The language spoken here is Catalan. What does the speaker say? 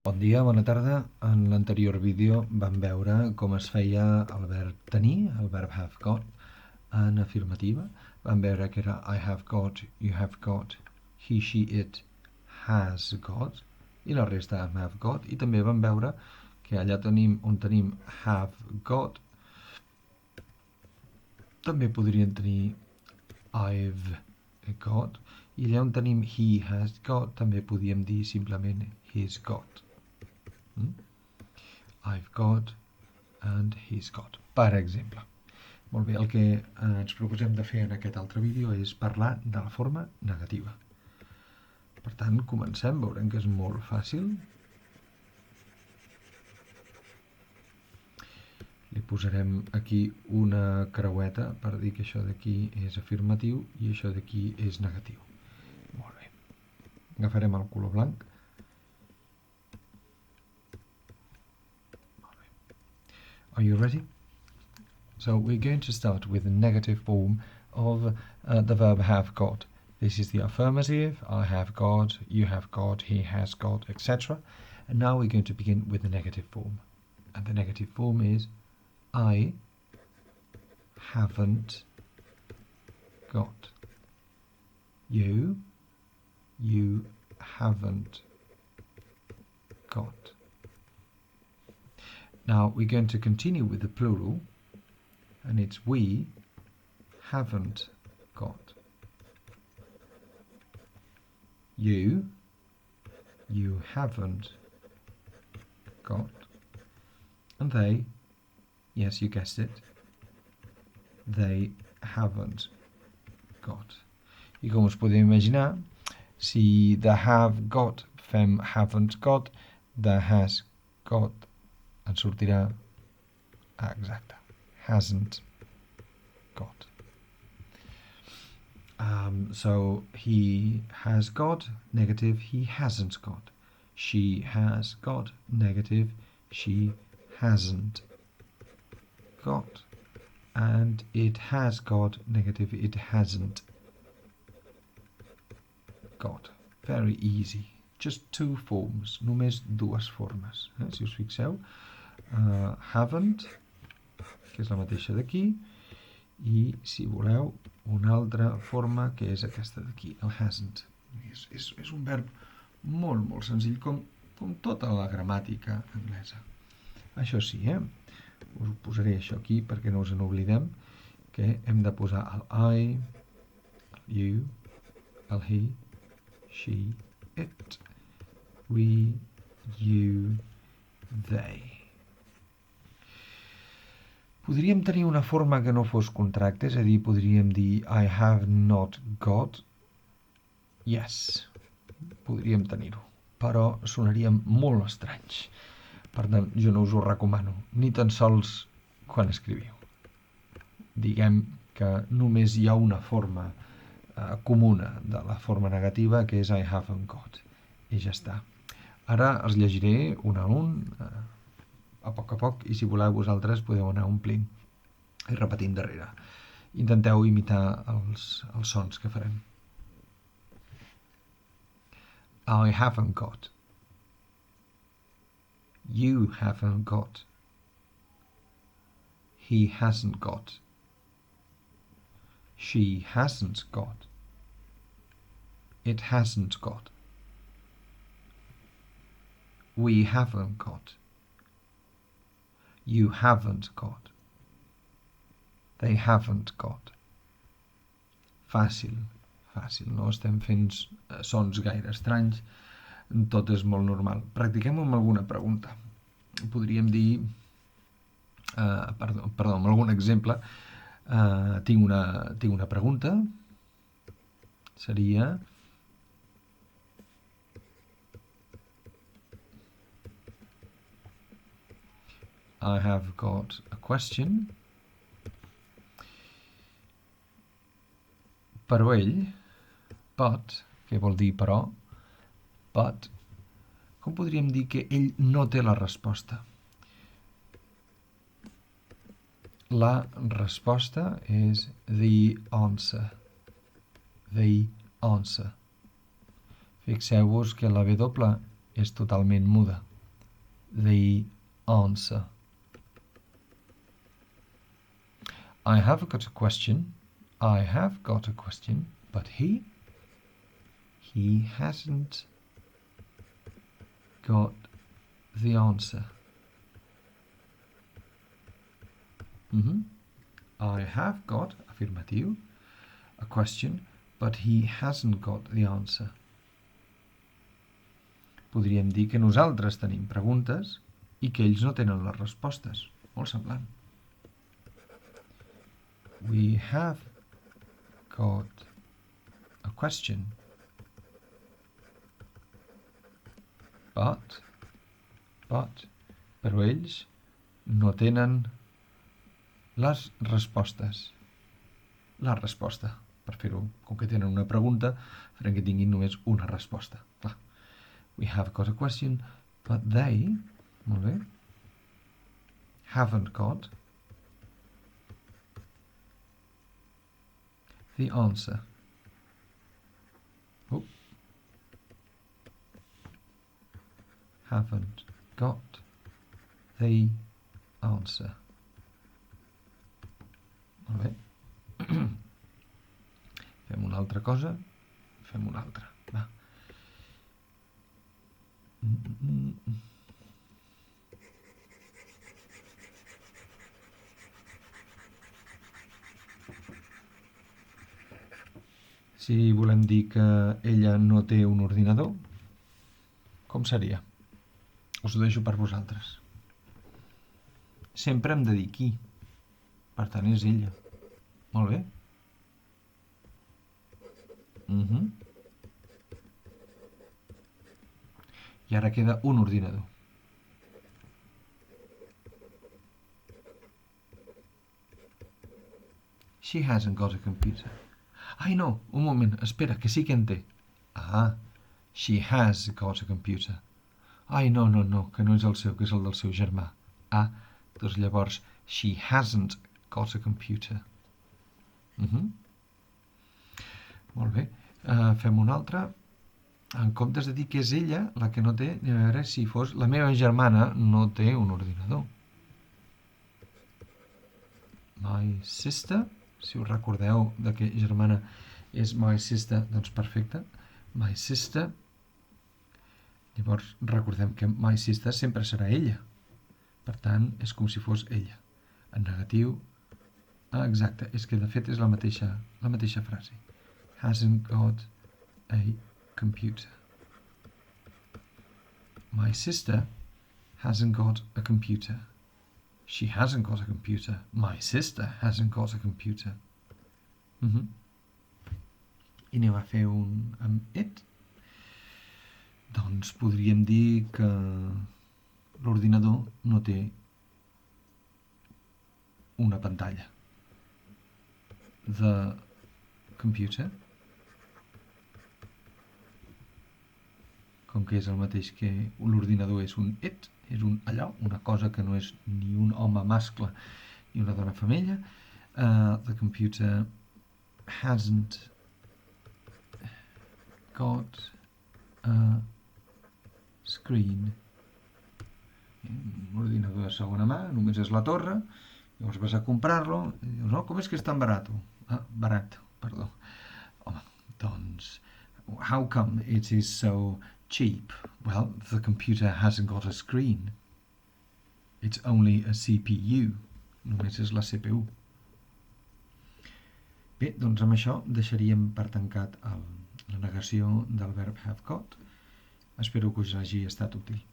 Bon dia, bona tarda. En l'anterior vídeo vam veure com es feia el verb tenir, el verb have got, en afirmativa. Vam veure que era I have got, you have got, he, she, it has got, i la resta amb have got. I també vam veure que allà on tenim have got, també podrien tenir I've got, i allà on tenim he has got, també podíem dir simplement he's got. I've got and he's got, per exemple. Molt bé, el que ens proposem de fer en aquest altre vídeo és parlar de la forma negativa. Per tant, comencem, veurem que és molt fàcil. Li posarem aquí una creueta per dir que això d'aquí és afirmatiu i això d'aquí és negatiu. Molt bé. Agafarem el color blanc. Are you ready? So we're going to start with the negative form of the verb have got. This is the affirmative, I have got, you have got, he has got, etc. And now we're going to begin with the negative form. And the negative form is I haven't got. You haven't got. Now we're going to continue with the plural, and it's we haven't got. You haven't got. And they, yes, you guessed it, they haven't got. I com us podeu imaginar, si de have got fem haven't got, de has got ens sortirà exacte, hasn't got. So he has got, negative, he hasn't got. She has got, negative, she hasn't got. And it has got, negative, it hasn't got. Very easy. Just two forms, només dues formes. Si us fixeu, haven't, que és la mateixa d'aquí, i si voleu una altra forma que és aquesta d'aquí, el hasn't. És un verb molt, molt senzill, com tota la gramàtica anglesa. Això sí, us posaré això aquí perquè no us n'oblidem, que hem de posar el I, el you, el he, she, it, we, you, they. Podríem tenir una forma que no fos contracte, és a dir, podríem dir I have not got. Yes, podríem tenir-ho, però sonaríem molt estranys. Per tant, jo no us ho recomano, ni tan sols quan escriviu. Diguem que només hi ha una forma comuna de la forma negativa, que és I haven't got, i ja està. Ara els llegiré un a un, a poc, i si voleu vosaltres podeu anar omplint i repetint darrere. Intenteu imitar els sons que farem. I haven't got. You haven't got. He hasn't got. She hasn't got. It hasn't got. We haven't got. You haven't got. They haven't got. Fàcil, no estem fent sons gaire estranys, tot és molt normal. Practiquem amb alguna pregunta. Podríem dir, amb algun exemple, tinc una pregunta, seria I have got a question. Però ell, but, que vol dir però, but, com podríem dir que ell no té la resposta? La resposta és the answer. The answer. Fixeu-vos que la W és totalment muda. the answer. I have got a question. I have got a question, but he hasn't got the answer. I have got, afirmatiu, a question, but he hasn't got the answer. Podríem dir que nosaltres tenim preguntes i que ells no tenen les respostes. Molt semblant. We have got a question, but, però ells no tenen les respostes. La resposta, per fer-ho, com que tenen una pregunta, farem que tinguin només una resposta. Clar. We have got a question, but they, molt bé, haven't got the answer. Oh. Haven't got the answer. Molt bé. Fem una altra cosa. Fem una altra. Va. Si volem dir que ella no té un ordinador, com seria? Us ho deixo per vosaltres. Sempre hem de dir qui. Per tant, és ella. Molt bé. I ara queda un ordinador. She hasn't got a computer. Ai, no, un moment, espera, que sí que en té. Ah, she has got a computer. Ai, no, que no és el seu, que és el del seu germà. Ah, doncs llavors, she hasn't got a computer. Molt bé. Fem una altra. En comptes de dir que és ella, la que no té, anem a veure si fos... La meva germana no té un ordinador. My sister, si us recordeu de que germana és my sister, doncs perfecte. My sister. Llavors recordem que my sister sempre serà ella. Per tant, és com si fos ella. En negatiu... Ah, exacte, és que de fet és la mateixa frase. Hasn't got a computer. My sister hasn't got a computer. She hasn't got a computer. My sister hasn't got a computer. I anem a fer un amb it. Doncs podríem dir que l'ordinador no té una pantalla. The computer, com que és el mateix que l'ordinador és un it, és un allò, una cosa que no és ni un home mascle ni una dona femella. The computer hasn't got a screen. Un ordinador de segona mà, només és la torre, llavors vas a comprar-lo i dius, no, com és que és tan barat? Barat, perdó. Home, doncs, how come it is so cheap? Well, the computer hasn't got a screen. It's only a CPU. Només és la CPU. Bé, doncs amb això deixaríem per tancat la negació del verb have got. Espero que us hagi estat útil.